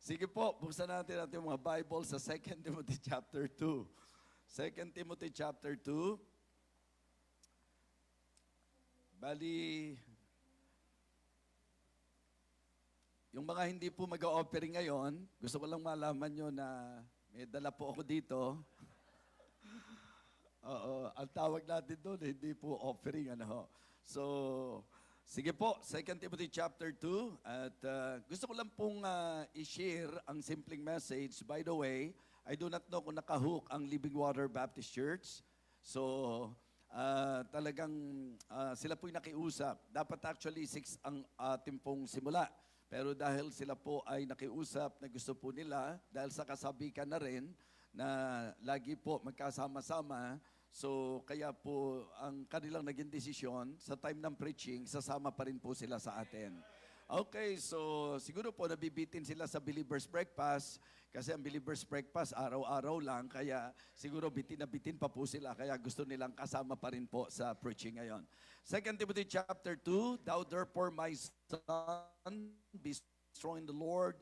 Sige po, buksan natin ating mga Bible sa 2 Timothy chapter 2. 2 Timothy chapter 2. Bali, yung mga hindi po mag-offering ngayon, gusto ko lang malaman nyo na may dala po ako dito. Oo, ang tawag natin doon, hindi po offering. So, sige po, 2 Timothy chapter 2. At gusto ko lang pong i-share ang simpleng message. By the way, I do not know kung nakahook ang Living Water Baptist Church. So, talagang sila po'y nakiusap. Dapat actually 6 ang ating pong simula. Pero dahil sila po ay nakiusap na gusto po nila, dahil sa kasabikan na rin, na lagi po magkasama-sama, so kaya po ang kanilang naging desisyon, sa time ng preaching, sasama pa rin po sila sa atin. Okay, so siguro po nabibitin sila sa Believer's Breakfast kasi ang Believer's Breakfast araw-araw lang, kaya siguro bitin na bitin pa po sila, kaya gusto nilang kasama pa rin po sa preaching ngayon. 2 Timothy chapter 2, Thou therefore my son, be strong in the Lord,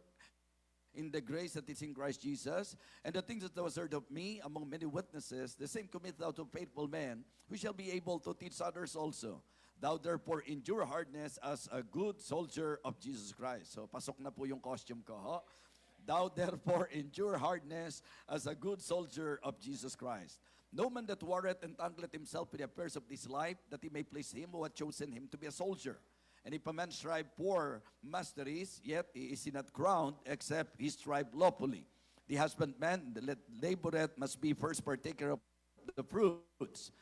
in the grace that is in Christ Jesus, and the things that thou hast heard of me among many witnesses, the same commit thou to faithful men, who shall be able to teach others also. Thou therefore endure hardness as a good soldier of Jesus Christ. So pasok na po yung costume ko. Ho? Thou therefore endure hardness as a good soldier of Jesus Christ. No man that warreth entangleth himself in the affairs of this life, that he may please him who hath chosen him to be a soldier. And if a man strive for masteries, yet he is not crowned, except he strive lawfully. The husbandman that laboreth must be first partaker of the fruits.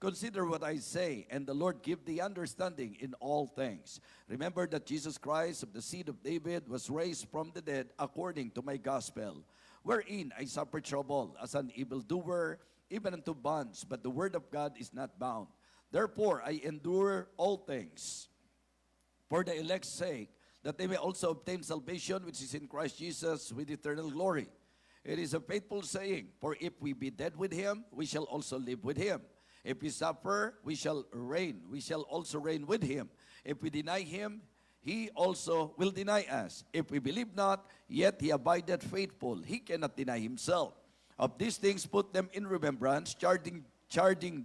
Consider what I say, and the Lord give thee understanding in all things. Remember that Jesus Christ of the seed of David was raised from the dead according to my gospel, wherein I suffered trouble as an evildoer, even unto bonds, but the word of God is not bound. Therefore I endure all things for the elect's sake, that they may also obtain salvation which is in Christ Jesus with eternal glory. It is a faithful saying, for if we be dead with him, we shall also live with him. If we suffer, we shall reign. We shall also reign with him. If we deny him, he also will deny us. If we believe not, yet he abideth faithful. He cannot deny himself. Of these things put them in remembrance, charging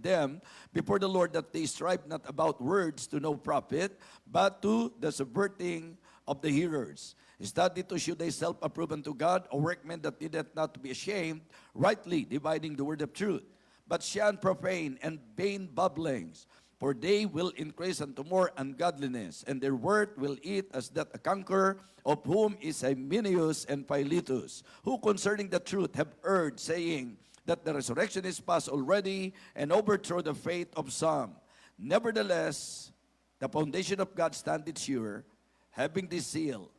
them before the Lord that they strive not about words to no profit, but to the subverting of the hearers. Study to show thyself approved unto God, a workman that needeth not to be ashamed, rightly dividing the word of truth. But shun profane and vain babblings, for they will increase unto more ungodliness, and their word will eat as that a canker, of whom is Hymenaeus and Philetus, who concerning the truth have erred, saying that the resurrection is past already, and overthrow the faith of some. Nevertheless, the foundation of God standeth sure, having this seal,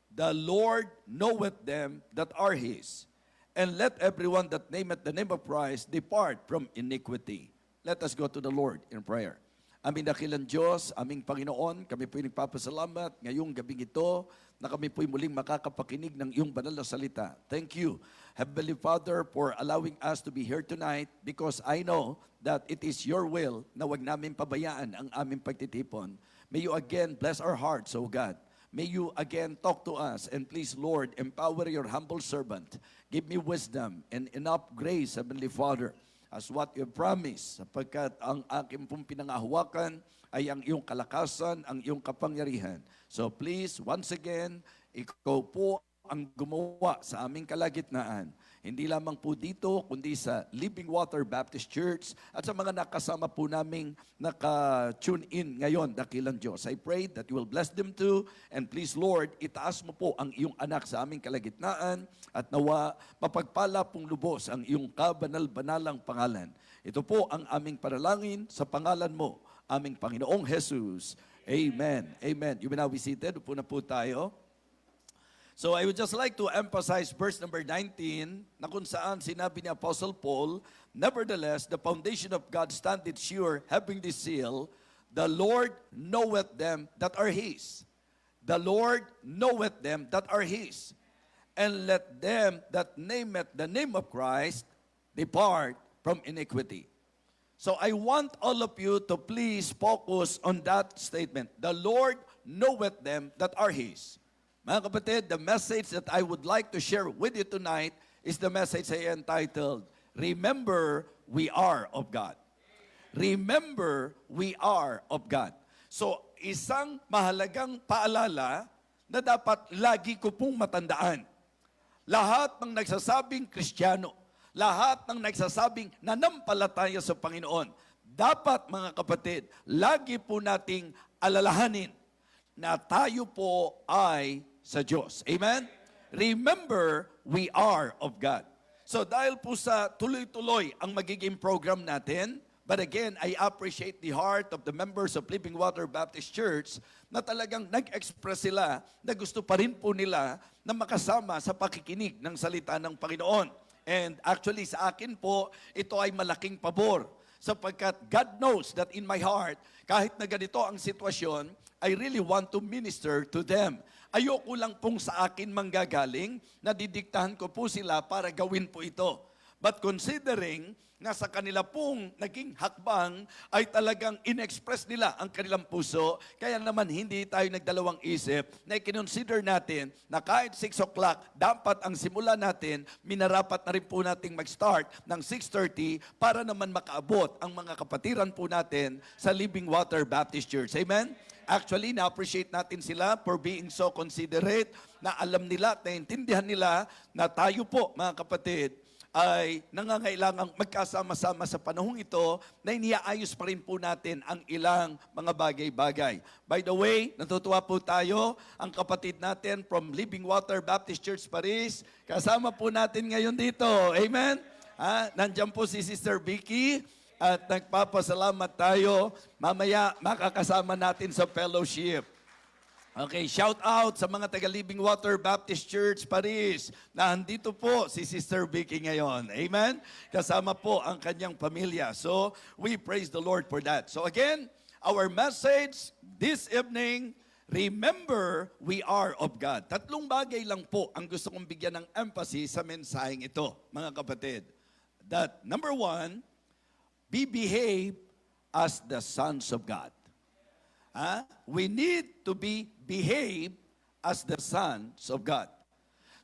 the Lord knoweth them that are his. And let everyone that nameth the name of Christ depart from iniquity. Let us go to the Lord in prayer. Aming dakilang Diyos, aming Panginoon, kami po'y nagpapasalamat ngayong gabing ito na kami po'y muling makakapakinig ng iyong banal na salita. Thank you, Heavenly Father, for allowing us to be here tonight, because I know that it is your will na wag namin pabayaan ang aming pagtitipon. May you again bless our hearts, O God. May you again talk to us, and please, Lord, empower your humble servant. Give me wisdom and enough grace, Heavenly Father, as what you promised, sapagkat ang aking pong pinangahawakan ay ang iyong kalakasan, ang iyong kapangyarihan. So please, once again, ikaw po ang gumawa sa aming kalagitnaan. Hindi lamang po dito, kundi sa Living Water Baptist Church at sa mga nakasama po naming naka-tune in ngayon, dakilang Diyos. I pray that you will bless them too, and please, Lord, itaas mo po ang iyong anak sa aming kalagitnaan at nawa mapagpala pong lubos ang iyong kabanal-banalang pangalan. Ito po ang aming panalangin sa pangalan mo, aming Panginoong Jesus. Amen. Amen. You may now be seated. Upo na po tayo. So I would just like to emphasize verse number 19, na kung saan sinabi ni Apostle Paul, nevertheless, the foundation of God standeth sure, having this seal, the Lord knoweth them that are his. The Lord knoweth them that are his. And let them that nameth the name of Christ depart from iniquity. So I want all of you to please focus on that statement. The Lord knoweth them that are his. Mga kapatid, the message that I would like to share with you tonight is the message I entitled, Remember, We Are of God. Remember, we are of God. So, isang mahalagang paalala na dapat lagi ko pong matandaan. Lahat ng nagsasabing Kristiyano, lahat ng nagsasabing nanampalataya sa Panginoon, dapat mga kapatid, lagi po nating alalahanin na tayo po ay sa Diyos. Amen? Remember, we are of God. So dahil po sa tuloy-tuloy ang magiging program natin, but again, I appreciate the heart of the members of Living Water Baptist Church na talagang nag-express sila na gusto pa rin po nila na makasama sa pakikinig ng salita ng Panginoon. And actually sa akin po, ito ay malaking pabor sapagkat God knows that in my heart, kahit na ganito ang sitwasyon, I really want to minister to them. Ayoko lang pong sa akin manggagaling na didiktahan ko po sila para gawin po ito. But considering na sa kanila pong naging hakbang ay talagang in-express nila ang kanilang puso, kaya naman hindi tayo nagdalawang isip na i-consider natin na kahit 6 o'clock, dapat ang simula natin, minarapat na rin po nating mag-start ng 6:30 para naman makaabot ang mga kapatiran po natin sa Living Water Baptist Church. Amen? Actually, na-appreciate natin sila for being so considerate na alam nila at naintindihan nila na tayo po, mga kapatid, ay nangangailangang magkasama-sama sa panahong ito na iniaayos pa rin po natin ang ilang mga bagay-bagay. By the way, natutuwa po tayo, ang kapatid natin from Living Water Baptist Church Paris, kasama po natin ngayon dito. Amen? Nandiyan po si Sister Vicky at nagpapasalamat tayo. Mamaya makakasama natin sa fellowship. Okay, shout out sa mga taga Living Water Baptist Church Paris na andito po si Sister Vicky ngayon. Amen? Kasama po ang kanyang pamilya. So, we praise the Lord for that. So again, our message this evening, remember, we are of God. Tatlong bagay lang po ang gusto kong bigyan ng emphasis sa mensaheng ito, mga kapatid. That, number one, behave as the sons of God. We need to behave as the sons of God.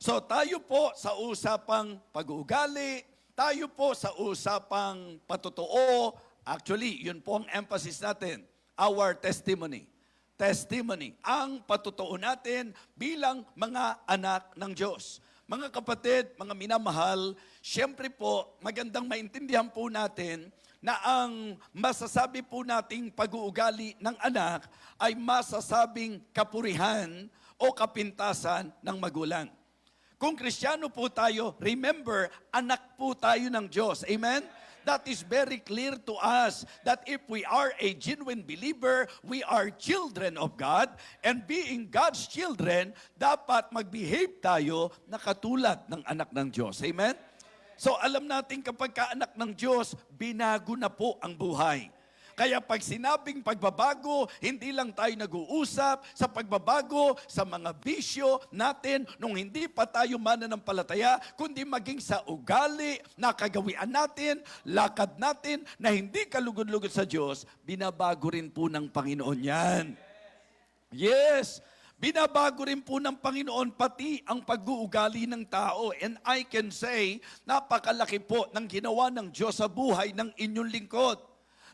So tayo po sa usapang pag-uugali, tayo po sa usapang patotoo, actually, yun po ang emphasis natin, our testimony. Testimony, ang patotoo natin bilang mga anak ng Diyos. Mga kapatid, mga minamahal, siyempre po, magandang maintindihan po natin na ang masasabi po nating pag-uugali ng anak ay masasabing kapurihan o kapintasan ng magulang. Kung Kristiyano po tayo, remember, anak po tayo ng Diyos. Amen? That is very clear to us that if we are a genuine believer, we are children of God, and being God's children, dapat mag-behave tayo na katulad ng anak ng Diyos. Amen? So alam natin kapag kaanak ng Diyos, binago na po ang buhay. Kaya pag sinabing pagbabago, hindi lang tayo nag-uusap sa pagbabago sa mga bisyo natin nung hindi pa tayo mananampalataya, kundi maging sa ugali na kagawian natin, lakad natin na hindi kalugod-lugod sa Diyos, binabago rin po ng Panginoon yan. Yes! Binabago rin po ng Panginoon pati ang pag-uugali ng tao. And I can say, napakalaki po ng ginawa ng Diyos sa buhay ng inyong lingkod.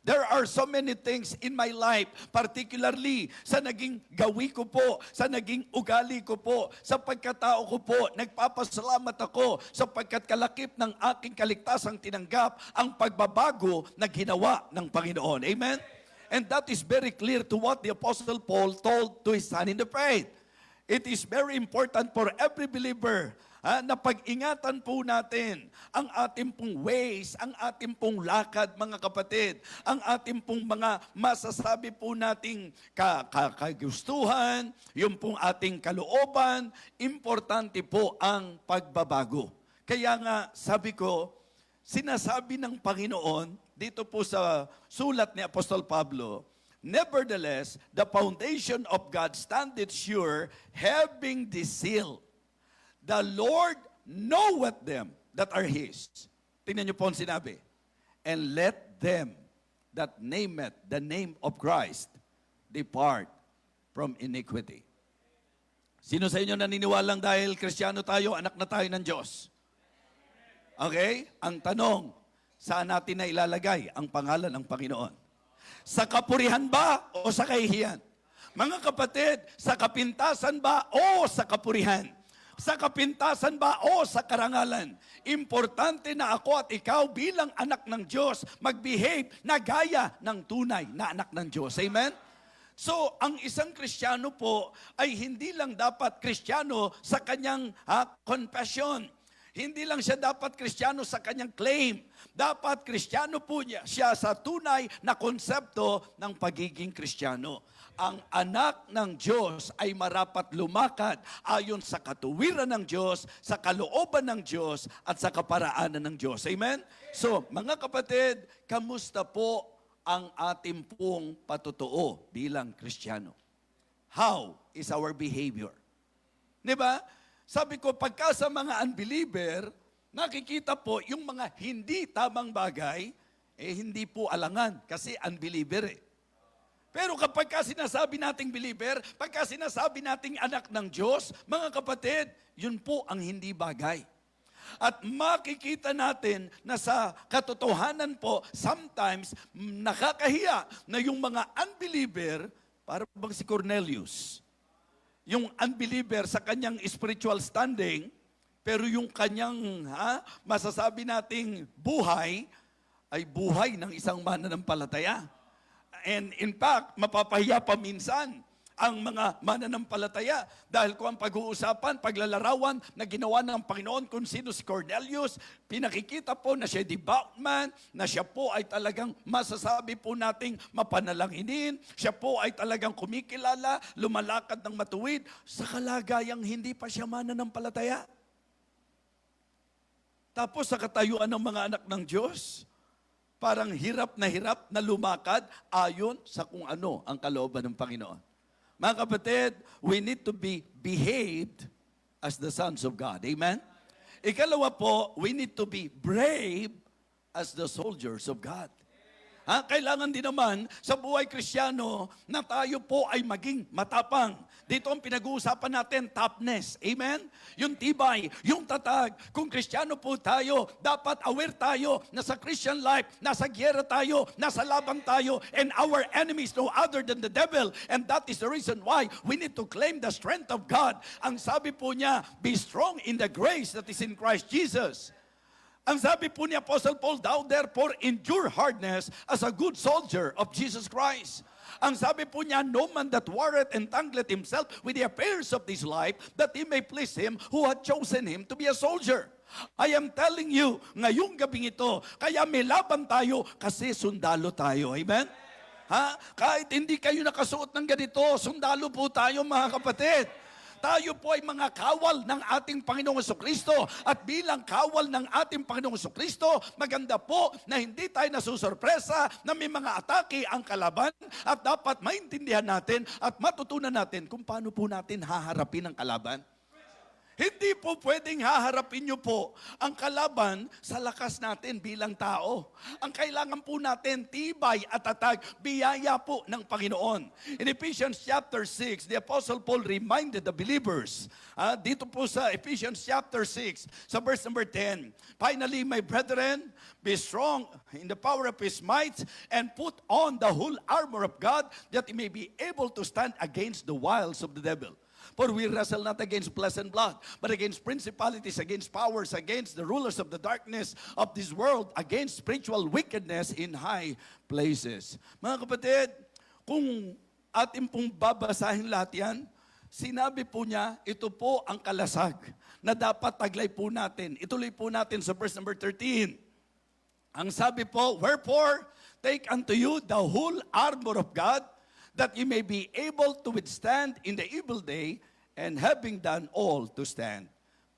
There are so many things in my life, particularly sa naging gawi ko po, sa naging ugali ko po, sa pagkatao ko po. Nagpapasalamat ako sapagkat kalakip ng aking kaligtasang tinanggap ang pagbabago na ginawa ng Panginoon. Amen? And that is very clear to what the Apostle Paul told to his son in the faith. It is very important for every believer na pag-ingatan po natin ang ating pong ways, ang ating pong lakad, mga kapatid, ang ating pong mga masasabi po nating kagustuhan, yung pong ating kalooban, importante po ang pagbabago. Kaya nga, sabi ko, sinasabi ng Panginoon, dito po sa sulat ni Apostol Pablo, nevertheless, the foundation of God standeth sure, having this seal. The Lord knoweth them that are His. Tingnan niyo po ang sinabi. And let them that nameth the name of Christ depart from iniquity. Sino sa inyo naniniwalang dahil Kristiyano tayo, anak na tayo ng Diyos? Okay? Ang tanong, saan natin na ilalagay ang pangalan ng Panginoon? Sa kapurihan ba o sa kahihiyan? Mga kapatid, sa kapintasan ba o sa kapurihan? Sa kapintasan ba o sa karangalan? Importante na ako at ikaw bilang anak ng Diyos mag-behave na gaya ng tunay na anak ng Diyos. Amen? So, ang isang Kristiyano po ay hindi lang dapat Kristiyano sa kanyang confession. Hindi lang siya dapat Kristiyano sa kanyang claim. Dapat Kristiyano po siya sa tunay na konsepto ng pagiging Kristiyano. Ang anak ng Diyos ay marapat lumakad ayon sa katuwiran ng Diyos, sa kalooban ng Diyos, at sa kaparaanan ng Diyos. Amen? So, mga kapatid, kamusta po ang ating pong patutuo bilang Kristiyano? How is our behavior? Diba? Sabi ko, pagka sa mga unbeliever, nakikita po yung mga hindi tamang bagay, hindi po alangan kasi unbeliever eh. Pero kapag sinasabi nating believer, pagka sinasabi nating anak ng Diyos, mga kapatid, yun po ang hindi bagay. At makikita natin na sa katotohanan po, sometimes nakakahiya na yung mga unbeliever, para bang si Cornelius, yung unbeliever sa kanyang spiritual standing, pero yung kanyang masasabi nating buhay, ay buhay ng isang mananampalataya. And in fact, mapapahiya pa minsan ang mga mananampalataya dahil kung ang pag-uusapan, paglalarawan na ginawa ng Panginoon kung sino si Cornelius, pinakikita po na siya devout man, na siya po ay talagang masasabi po nating mapanalanginin, siya po ay talagang kumikilala, lumalakad ng matuwid, sa kalagayang hindi pa siya mananampalataya. Tapos sa katayuan ng mga anak ng Diyos, parang hirap na lumakad ayon sa kung ano ang kalooban ng Panginoon. Mga kapatid, we need to be behaved as the sons of God. Amen? Ikalawa po, we need to be brave as the soldiers of God. Kailangan din naman sa buhay Kristiyano na tayo po ay maging matapang. Dito ang pinag-uusapan natin, toughness. Amen? Yung tibay, yung tatag. Kung Kristiyano po tayo, dapat aware tayo na sa Christian life, nasa gyera tayo, nasa laban tayo, and our enemy is no other than the devil. And that is the reason why we need to claim the strength of God. Ang sabi po niya, be strong in the grace that is in Christ Jesus. Ang sabi po ni Apostle Paul, thou therefore endure hardness as a good soldier of Jesus Christ. Ang sabi po niya, no man that warreth entangleth himself with the affairs of this life, that he may please him who had chosen him to be a soldier. I am telling you, ngayong gabing ito, kaya may laban tayo kasi sundalo tayo. Amen? Kahit hindi kayo nakasuot ng ganito, sundalo po tayo mga kapatid. Tayo po ay mga kawal ng ating Panginoong Jesucristo. At bilang kawal ng ating Panginoong Jesucristo, maganda po na hindi tayo nasusurpresa na may mga atake ang kalaban at dapat maintindihan natin at matutunan natin kung paano po natin haharapin ang kalaban. Hindi po pwedeng haharapin niyo po ang kalaban sa lakas natin bilang tao. Ang kailangan po natin, tibay at tatag, biyaya po ng Panginoon. In Ephesians chapter 6, the Apostle Paul reminded the believers, dito po sa Ephesians chapter 6, sa verse number 10, finally, my brethren, be strong in the power of His might, and put on the whole armor of God, that you may be able to stand against the wiles of the devil. For we wrestle not against flesh and blood, but against principalities, against powers, against the rulers of the darkness of this world, against spiritual wickedness in high places. Mga kapatid, kung ating pong babasahin lahat yan, sinabi po niya, ito po ang kalasag na dapat taglay po natin. Ituloy po natin sa verse number 13. Ang sabi po, wherefore, take unto you the whole armor of God, that you may be able to withstand in the evil day, and having done all to stand.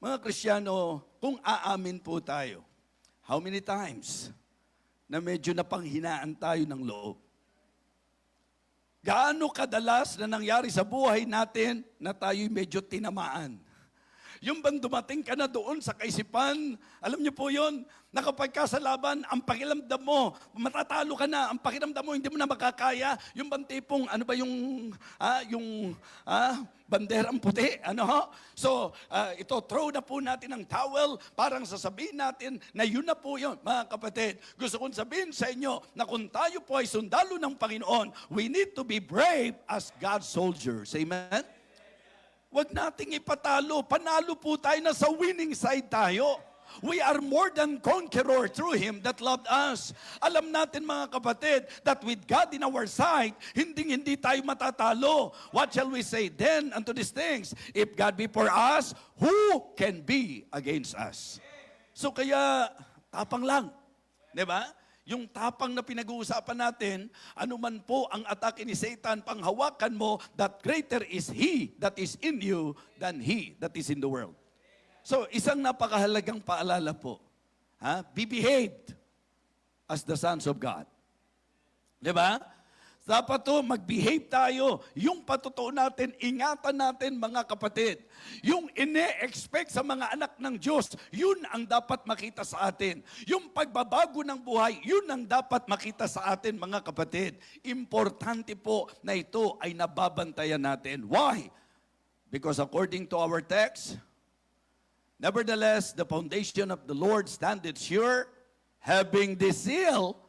Mga Kristiyano, kung aamin po tayo, how many times na medyo napanghinaan tayo ng loob? Gaano kadalas na nangyari sa buhay natin na tayo'y medyo tinamaan? Yung bang dumating ka na doon sa kaisipan, alam niyo po yun, na kapag ka sa laban, ang pakiramdam mo, matatalo ka na, ang pakiramdam mo, hindi mo na makakaya. Yung bang tipong, ano ba banderang puti, ano ho? So, ito, throw na po natin ang towel, parang sasabihin natin na yun na po yun. Mga kapatid, gusto kong sabihin sa inyo na kung tayo po ay sundalo ng Panginoon, we need to be brave as God's soldiers. Amen? Huwag nating ipatalo. Panalo po tayo na sa winning side tayo. We are more than conqueror through Him that loved us. Alam natin mga kapatid, that with God in our side, hindi tayo matatalo. What shall we say then unto these things? If God be for us, who can be against us? So kaya, tapang lang. Diba? Yung tapang na pinag-uusapan natin, anuman po ang atake ni Satan, panghawakan mo, that greater is He that is in you than he that is in the world. So, isang napakahalagang paalala po. Be behaved as the sons of God. Diba? Dapat to, mag-behave tayo. Yung patotoo natin, ingatan natin mga kapatid. Yung ine-expect sa mga anak ng Diyos, yun ang dapat makita sa atin. Yung pagbabago ng buhay, yun ang dapat makita sa atin mga kapatid. Importante po na ito ay nababantayan natin. Why? Because according to our text, nevertheless, the foundation of the Lord standeth sure, having this seal,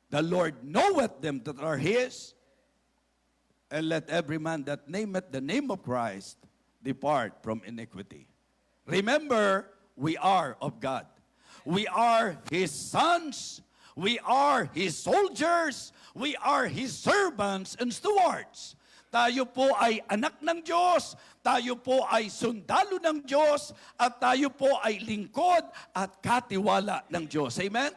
the Lord knoweth them that are His, and let every man that nameth the name of Christ depart from iniquity. Remember, we are of God. We are His sons. We are His soldiers. We are His servants and stewards. Tayo po ay anak ng Diyos, tayo po ay sundalo ng Diyos, at tayo po ay lingkod at katiwala ng Diyos. Amen?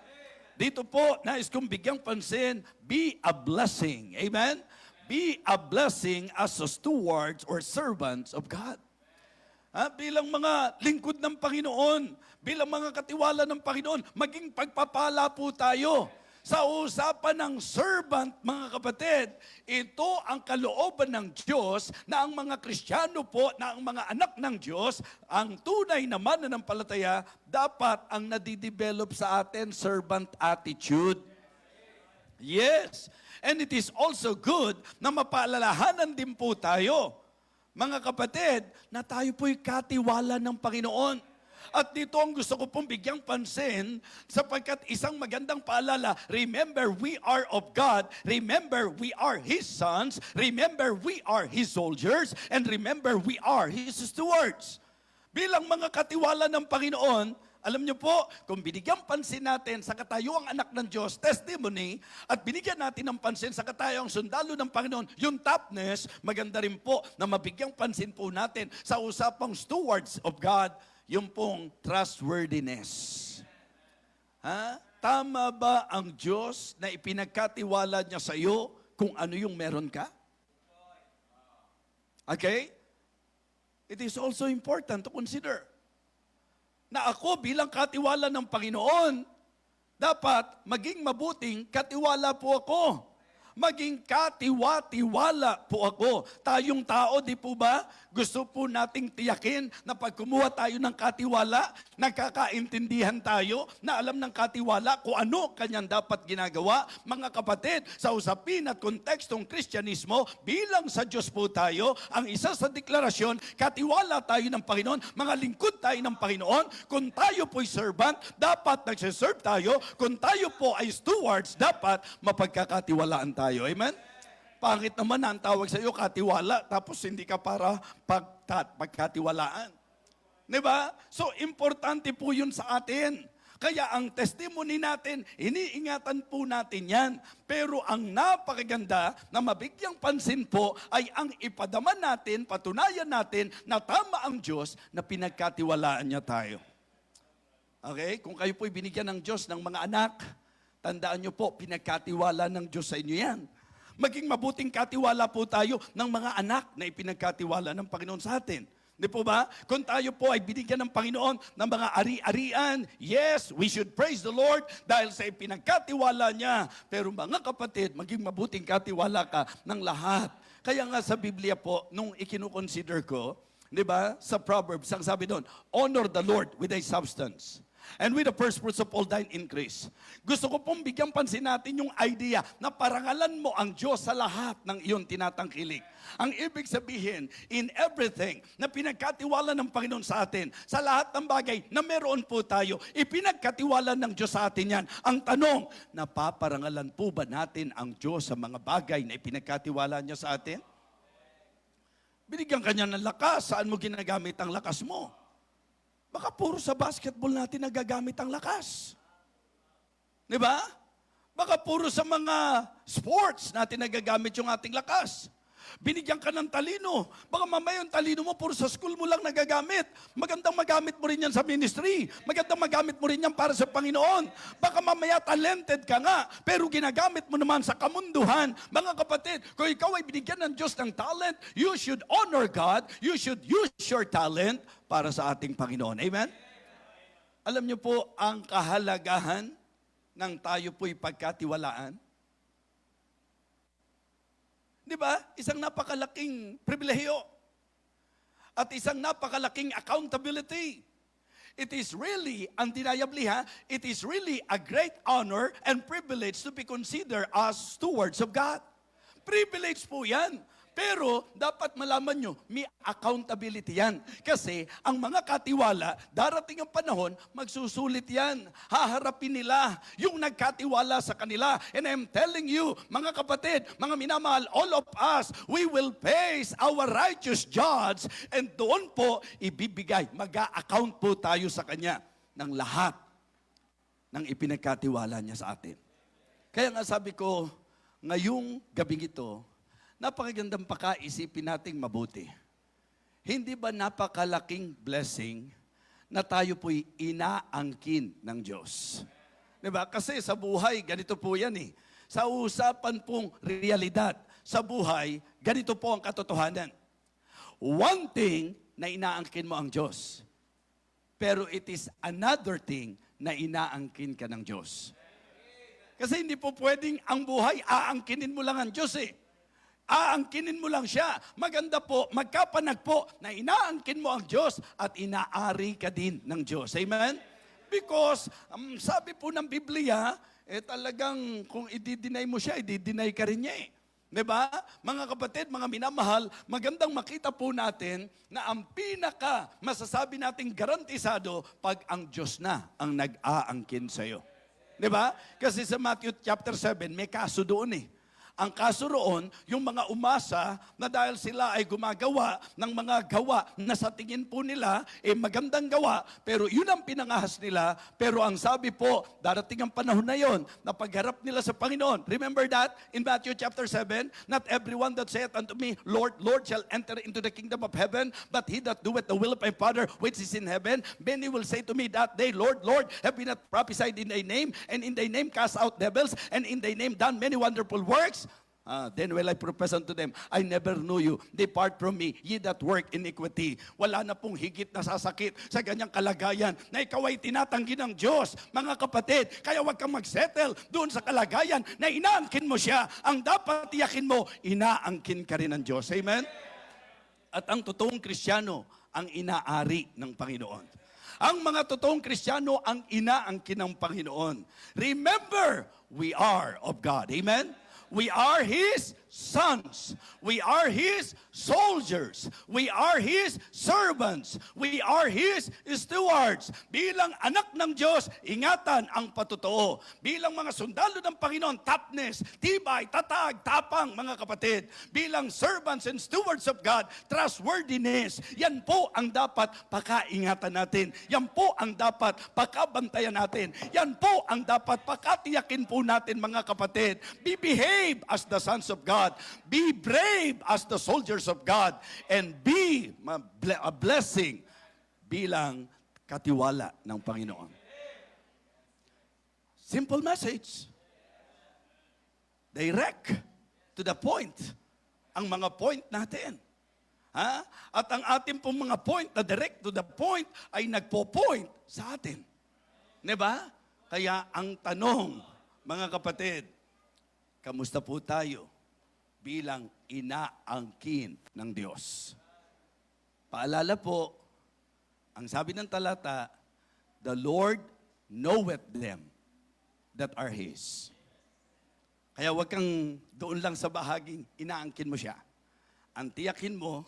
Dito po, nais kong bigyang pansin, be a blessing. Amen? Be a blessing as a stewards or servants of God. Bilang mga lingkod ng Panginoon, bilang mga katiwala ng Panginoon, maging pagpapala po tayo. Sa usapan ng servant, mga kapatid, ito ang kalooban ng Diyos na ang mga Kristiyano po, na ang mga anak ng Diyos, ang tunay na mananampalataya, dapat ang nadidevelop sa atin, servant attitude. Yes. And it is also good na mapaalalahanan din po tayo, mga kapatid, na tayo po'y katiwala ng Panginoon. At dito ang gusto ko pong bigyang pansin, sapagkat isang magandang paalala, remember we are of God, remember we are His sons, remember we are His soldiers, and remember we are His stewards. Bilang mga katiwala ng Panginoon, alam niyo po, kung binigyan pansin natin sa katayuang anak ng Diyos, testimony, at binigyan natin ng pansin sa katayuang sundalo ng Panginoon, yung toughness, maganda rin po na mabigyang pansin po natin sa usapang stewards of God, yung pong trustworthiness. Tama ba ang Diyos na ipinagkatiwala niya sa iyo kung ano yung meron ka? Okay? It is also important to consider na ako bilang katiwala ng Panginoon, dapat maging mabuting katiwala po ako. Maging katiwa-tiwala po ako. Tayong tao, di po ba? Gusto po nating tiyakin na pag kumuha tayo ng katiwala, nagkakaintindihan tayo na alam ng katiwala kung ano kanyang dapat ginagawa. Mga kapatid, sa usapin at kontekstong Kristyanismo, bilang sa Diyos po tayo, ang isa sa deklarasyon, katiwala tayo ng Panginoon, mga lingkod tayo ng Panginoon. Kung tayo po'y servant, dapat nagsiserve tayo. Kung tayo po ay stewards, dapat mapagkakatiwalaan tayo. Amen? Pangit naman na ang tawag sa iyo, katiwala, tapos hindi ka para pagkatiwalaan. Diba? So, importante po yun sa atin. Kaya ang testimony natin, iniingatan po natin yan. Pero ang napakaganda na mabigyang pansin po ay ang ipadama natin, patunayan natin na tama ang Diyos na pinagkatiwalaan niya tayo. Okay? Kung kayo po'y binigyan ng Diyos ng mga anak, tandaan niyo po, pinagkatiwala ng Diyos sa inyo yan. Maging mabuting katiwala po tayo ng mga anak na ipinagkatiwala ng Panginoon sa atin. Di po ba? Kung tayo po ay binigyan ng Panginoon ng mga ari-arian, yes, we should praise the Lord dahil sa ipinagkatiwala niya. Pero mga kapatid, maging mabuting katiwala ka ng lahat. Kaya nga sa Biblia po, nung ikinukonsider ko, Di ba? Sa Proverbs, ang sabi doon, honor the Lord with thy substance, and with the first fruits of all thine increase. Gusto ko pong bigyan pansin natin yung idea na parangalan mo ang Diyos sa lahat ng iyong tinatangkilik. Ang ibig sabihin, in everything na pinagkatiwala ng Panginoon sa atin, sa lahat ng bagay na meron po tayo, ipinagkatiwala ng Diyos sa atin yan. Ang tanong, napaparangalan po ba natin ang Diyos sa mga bagay na ipinagkatiwala niya sa atin? Binigyan ka niya ng lakas, saan mo ginagamit ang lakas mo? Baka puro sa basketball natin nagagamit ang lakas. Di ba? Baka puro sa mga sports natin nagagamit yung ating lakas. Binigyan ka ng talino. Baka mamaya yung talino mo puro sa school mo lang nagagamit. Magandang magamit mo rin yan sa ministry. Magandang magamit mo rin yan para sa Panginoon. Baka mamaya talented ka nga, pero ginagamit mo naman sa kamunduhan. Mga kapatid, kung ikaw ay binigyan ng Diyos ng talent, you should honor God. You should use your talent para sa ating Panginoon. Amen? Alam niyo po ang kahalagahan ng tayo po'y pagkatiwalaan? Di ba? Isang napakalaking pribilehiyo at isang napakalaking accountability. It is really, undeniably it is really a great honor and privilege to be considered as stewards of God. Privilege po yan. Pero dapat malaman nyo, may accountability yan. Kasi ang mga katiwala, darating ang panahon, magsusulit yan. Haharapin nila yung nagkatiwala sa kanila. And I'm telling you, mga kapatid, mga minamahal, all of us, we will face our righteous judge. And doon po, ibibigay, mag-a-account po tayo sa Kanya ng lahat ng ipinagkatiwala niya sa atin. Kaya nga sabi ko, ngayong gabing ito, napakagandang pakaisipin nating mabuti. Hindi ba napakalaking blessing na tayo po'y inaangkin ng Diyos? Diba? Kasi sa buhay, ganito po yan eh. Sa usapan pong realidad, sa buhay, ganito po ang katotohanan. One thing na inaangkin mo ang Diyos, pero it is another thing na inaangkin ka ng Diyos. Kasi hindi po pwedeng ang buhay, aangkinin mo lang ang Diyos eh. Aangkinin mo lang siya. Maganda po, magkapanagpo na inaangkin mo ang Diyos at inaari ka din ng Diyos. Amen? Because, sabi po ng Biblia, talagang kung i-deny mo siya, i-deny ka rin niya eh. Diba? Mga kapatid, mga minamahal, magandang makita po natin na ang pinaka masasabi nating garantisado pag ang Diyos na ang nag-aangkin sa'yo. Diba? Kasi sa Matthew chapter 7, may kaso doon eh. Ang kaso roon, yung mga umasa na dahil sila ay gumagawa ng mga gawa na sa tingin po nila, magandang gawa, pero yun ang pinangahas nila. Pero ang sabi po, darating ang panahon na yon na pagharap nila sa Panginoon. Remember that in Matthew chapter 7, not everyone that saith unto me, Lord, Lord, shall enter into the kingdom of heaven, but he that doeth the will of my Father which is in heaven. Many will say to me that day, Lord, Lord, have we not prophesied in thy name, and in thy name cast out devils, and in thy name done many wonderful works? Then will I profess unto them, I never knew you. Depart from me, ye that work iniquity. Wala na pong higit na sasakit sa ganyang kalagayan na ikaw ay tinatanggi ng Diyos. Mga kapatid, kaya huwag kang magsettle doon sa kalagayan na inaangkin mo siya. Ang dapat tiyakin mo, inaangkin ka rin ng Diyos. Amen? At ang totoong Kristiyano, ang inaari ng Panginoon. Ang mga totoong Kristiyano, ang inaangkin ng Panginoon. Remember, we are of God. Amen? We are His sons. We are His soldiers. We are His servants. We are His stewards. Bilang anak ng Diyos, ingatan ang patotoo. Bilang mga sundalo ng Panginoon, toughness, tibay, tatag, tapang, mga kapatid. Bilang servants and stewards of God, trustworthiness. Yan po ang dapat pakaingatan natin. Yan po ang dapat pakabantayan natin. Yan po ang dapat pakatiyakin po natin, mga kapatid. Behave as the sons of God. Be brave as the soldiers of God. And be a blessing bilang katiwala ng Panginoon. Simple message. Direct to the point. Ang mga point natin. Ha? At ang ating pong mga point na direct to the point ay nagpo-point sa atin. Diba? Kaya ang tanong, mga kapatid, kamusta po tayo bilang inaangkin ng Diyos? Paalala po, ang sabi ng talata, the Lord knoweth them that are His. Kaya huwag kang doon lang sa bahaging inaangkin mo siya. Ang tiyakin mo,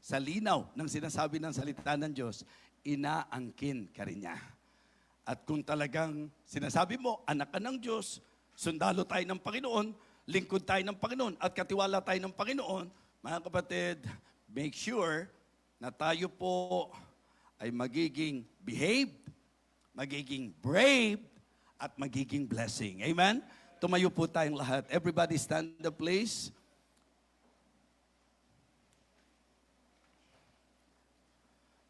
sa linaw ng sinasabi ng salita ng Diyos, inaangkin ka rin niya. At kung talagang sinasabi mo, anak ka ng Diyos, sundalo tayo ng Panginoon, lingkod tayo ng Panginoon, at katiwala tayo ng Panginoon, mga kapatid, make sure na tayo po ay magiging behaved, magiging brave, at magiging blessing. Amen? Tumayo po tayong lahat. Everybody stand up, please.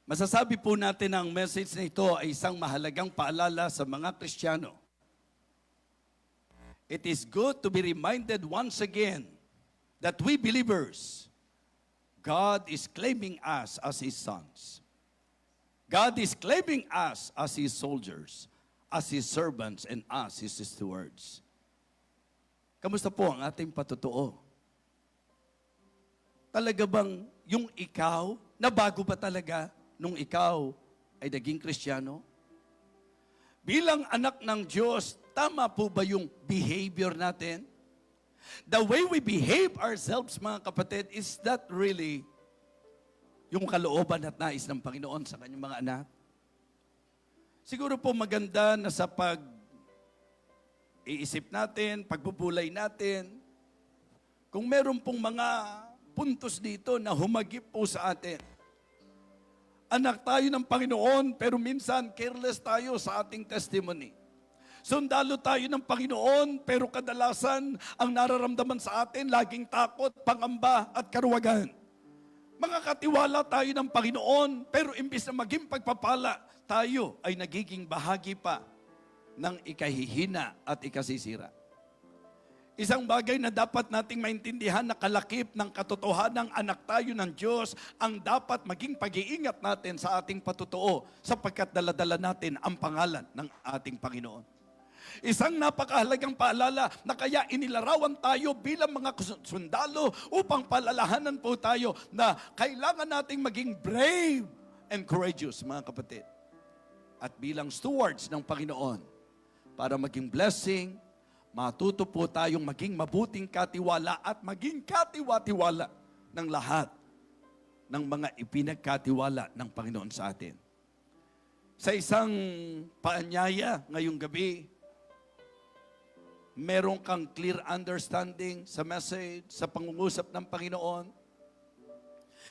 Masasabi po natin na ang message na ito ay isang mahalagang paalala sa mga Kristiyano. It is good to be reminded once again that we believers, God is claiming us as His sons. God is claiming us as His soldiers, as His servants, and us His stewards. Kamusta po ang ating patutuo? Talaga bang yung ikaw, nabago ba talaga nung ikaw ay naging Kristiyano? Bilang anak ng Diyos, tama po ba yung behavior natin? The way we behave ourselves, mga kapatid, is that really yung kalooban at nais ng Panginoon sa kanyang mga anak? Siguro po maganda na sa pag-iisip natin, pagbubulay natin, kung meron pong mga puntos dito na humagip po sa atin. Anak tayo ng Panginoon, pero minsan careless tayo sa ating testimony. Sundalo tayo ng Panginoon, pero kadalasan ang nararamdaman sa atin, laging takot, pangamba at karuwagan. Mga katiwala tayo ng Panginoon, pero imbis na maging pagpapala, tayo ay nagiging bahagi pa ng ikahihina at ikasisira. Isang bagay na dapat nating maintindihan na kalakip ng katotohanan ng anak tayo ng Diyos ang dapat maging pag-iingat natin sa ating patutuo sapagkat daladala natin ang pangalan ng ating Panginoon. Isang napakahalagang paalala na kaya inilarawan tayo bilang mga sundalo upang palalahanan po tayo na kailangan nating maging brave and courageous, mga kapatid. At bilang stewards ng Panginoon para maging blessing, matuto po tayong maging mabuting katiwala at maging katiwa-tiwala ng lahat ng mga ipinagkatiwala ng Panginoon sa atin. Sa isang paanyaya ngayong gabi, meron kang clear understanding sa message, sa pangungusap ng Panginoon.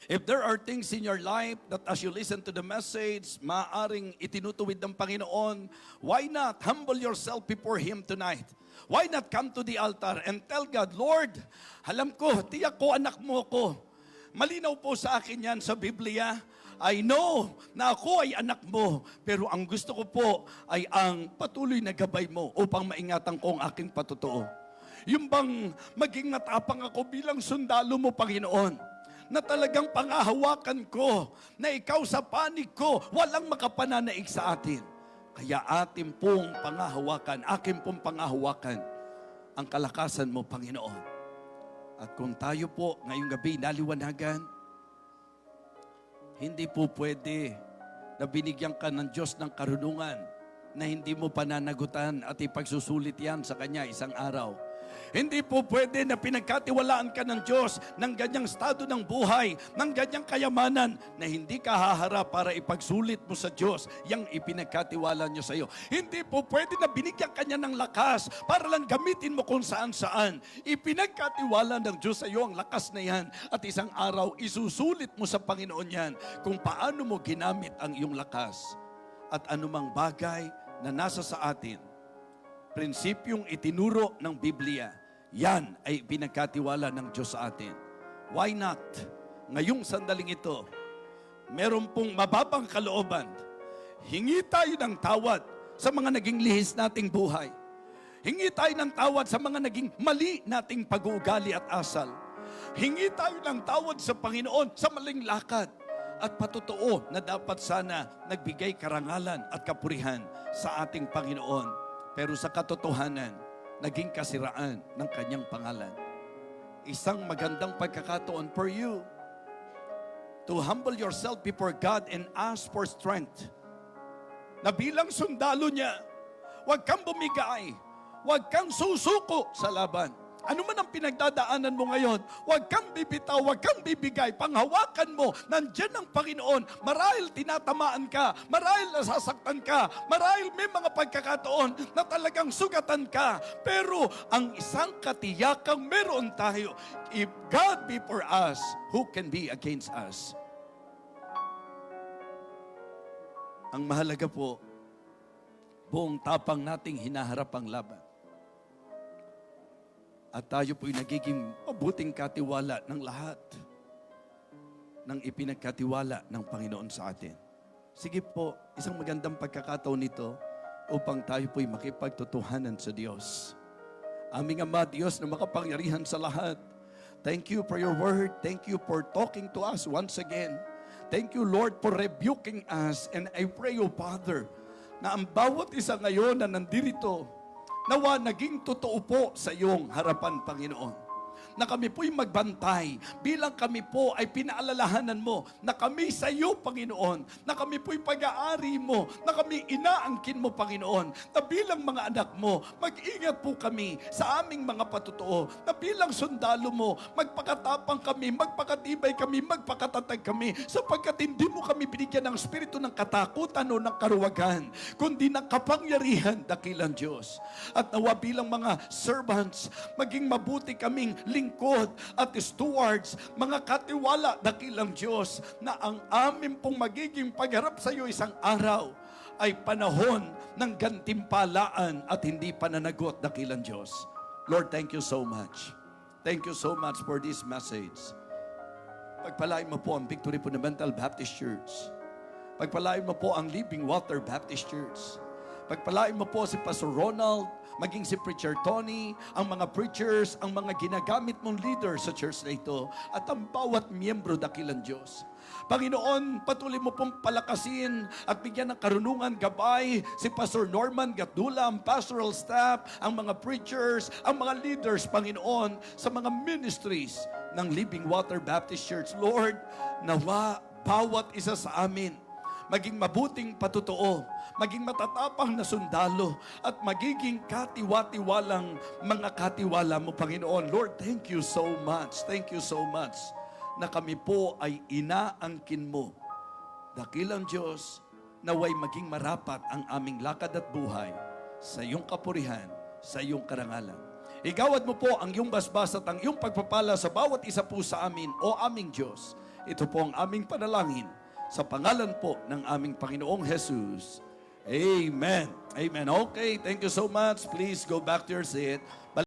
If there are things in your life that as you listen to the message, maaring itinutuwid ng Panginoon, why not humble yourself before Him tonight? Why not come to the altar and tell God, Lord, alam ko, tiyak ko, anak mo ko. Malinaw po sa akin yan sa Biblia. I know na ako ay anak mo, pero ang gusto ko po ay ang patuloy na gabay mo upang maingatan ko ang aking patutuo. Yung bang maging matapang ako bilang sundalo mo, Panginoon, na talagang pangahawakan ko, na ikaw sa panig ko, walang makapananaig sa atin. Kaya atin pong pangahawakan, akin pong pangahawakan ang kalakasan mo, Panginoon. At kung tayo po ngayong gabi naliwanagan, hindi po pwede na binigyan ka ng Diyos ng karunungan na hindi mo pananagutan at ipagsusulit yan sa Kanya isang araw. Hindi po pwede na pinagkatiwalaan ka ng Diyos ng ganyang estado ng buhay, ng ganyang kayamanan na hindi ka haharap para ipagsulit mo sa Diyos yung ipinagkatiwala niyo sa iyo. Hindi po pwede na binigyan ka niya ng lakas para lang gamitin mo kung saan-saan. Ipinagkatiwala ng Diyos sa iyo ang lakas na yan at isang araw isusulit mo sa Panginoon yan kung paano mo ginamit ang iyong lakas. At anumang bagay na nasa sa atin, prinsipyong itinuro ng Biblia, yan ay pinagkatiwala ng Diyos sa atin. Why not? Ngayong sandaling ito, meron pong mababang kalooban. Hingi tayo ng tawad sa mga naging lihis nating buhay. Hingi tayo ng tawad sa mga naging mali nating pag-uugali at asal. Hingi tayo ng tawad sa Panginoon sa maling lakad at patutuo na dapat sana nagbigay karangalan at kapurihan sa ating Panginoon. Pero sa katotohanan, naging kasiraan ng kanyang pangalan. Isang magandang pagkakataon for you to humble yourself before God and ask for strength. Na bilang sundalo niya, huwag kang bumigay, huwag kang susuko sa laban. Ano man ang pinagdadaanan mo ngayon, huwag kang bibitaw, huwag kang bibigay. Panghawakan mo, nandyan ang Panginoon. Marahil tinatamaan ka, marahil nasasaktan ka, marahil may mga pagkakataon na talagang sugatan ka. Pero ang isang katiyakang meron tayo, if God be for us, who can be against us? Ang mahalaga po, buong tapang nating hinaharap ang laban. At tayo po'y nagiging mabuting katiwala ng lahat ng ipinagkatiwala ng Panginoon sa atin. Sige po, isang magandang pagkakataon nito upang tayo po'y makipagtotohanan sa Diyos. Aming Ama, Diyos na makapangyarihan sa lahat, thank you for your word. Thank you for talking to us once again. Thank you, Lord, for rebuking us. And I pray, O Father, na ang bawat isa ngayon na nandito, nawa naging totoo po sa iyong harapan, Panginoon. Na kami po'y magbantay bilang kami po ay pinaalalahanan mo na kami sa iyo, Panginoon, na kami po'y pag-aari mo, na kami inaangkin mo, Panginoon, na bilang mga anak mo, mag-ingat po kami sa aming mga patutuo, na bilang sundalo mo, magpakatapang kami, magpakatibay kami, magpakatatag kami, sapagkat hindi mo kami binigyan ng espiritu ng katakutan o ng karuwagan, kundi ng kapangyarihan, dakilang Diyos. At nawa bilang mga servants, maging mabuti kaming lingkod at stewards, mga katiwala, dakilang Diyos, na ang amin pong magiging pagharap sa iyo isang araw ay panahon ng gantimpalaan at hindi pananagot, dakilang Diyos. Lord, thank you so much. Thank you so much for this message. Pagpalain mo po ang Victory Fundamental Baptist Church. Pagpalain mo po ang Living Water Baptist Church. Pagpalain mo po si Pastor Ronald, maging si Preacher Tony, ang mga preachers, ang mga ginagamit mong leader sa church na ito, at ang bawat miyembro, dakilang Diyos. Panginoon, patuloy mo pong palakasin at bigyan ng karunungan, gabay si Pastor Norman Gatdula, ang pastoral staff, ang mga preachers, ang mga leaders, Panginoon, sa mga ministries ng Living Water Baptist Church. Lord, nawa bawat isa sa amin maging mabuting patutuo, maging matatapang na sundalo, at magiging katiwa-tiwalang mga katiwala mo, Panginoon. Lord, thank you so much. Thank you so much na kami po ay inaangkin mo. Dakilang Diyos, naway maging marapat ang aming lakad at buhay sa iyong kapurihan, sa iyong karangalan. Igawad mo po ang iyong basbas at ang iyong pagpapala sa bawat isa po sa amin, o aming Diyos. Ito po ang aming panalangin sa pangalan po ng aming Panginoong Jesus. Amen. Amen. Okay, thank you so much. Please go back to your seat.